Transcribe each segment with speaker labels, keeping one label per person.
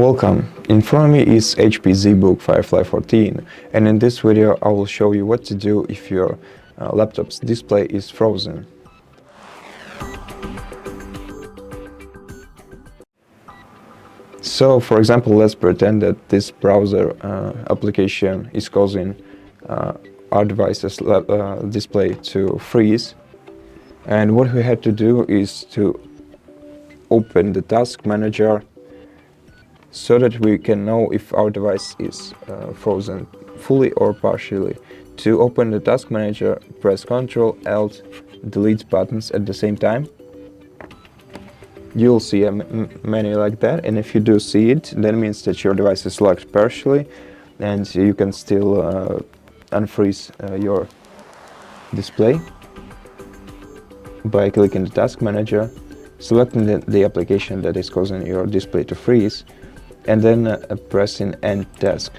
Speaker 1: Welcome. In front of me is HP ZBook Firefly 14, and in this video I will show you what to do if your laptop's display is frozen. So, for example, let's pretend that this browser application is causing our device's display to freeze, and what we had to do is to open the task manager so that we can know if our device is frozen fully or partially. To open the task manager, press Ctrl, Alt, Delete buttons at the same time. You'll see a menu like that, and if you do see it, that means that your device is locked partially and you can still unfreeze your display by clicking the task manager, selecting the application that is causing your display to freeze, and then pressing End Task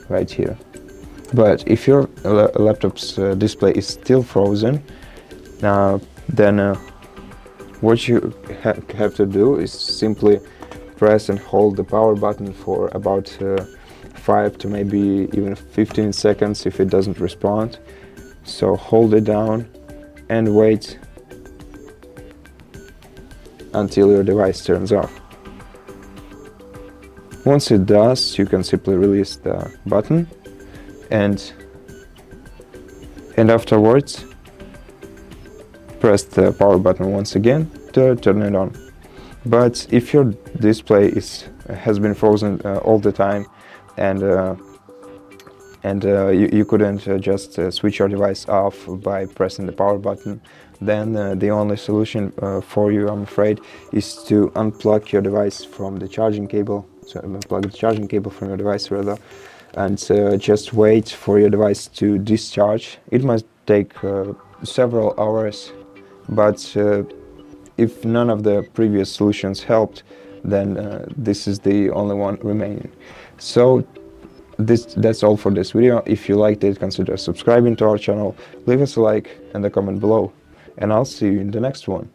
Speaker 1: right here. But if your laptop's display is still frozen, then what you have to do is simply press and hold the power button for about 5 to maybe even 15 seconds if it doesn't respond. So hold it down and wait until your device turns off. Once it does, you can simply release the button and afterwards press the power button once again to turn it on. But if your display has been frozen all the time and you couldn't just switch your device off by pressing the power button, then the only solution for you, I'm afraid, is to unplug your device from the charging cable. So unplug the charging cable from your device rather, and just wait for your device to discharge. It might take several hours, but if none of the previous solutions helped, then this is the only one remaining. So that's all for this video. If you liked it, consider subscribing to our channel, leave us a like and a comment below, and I'll see you in the next one.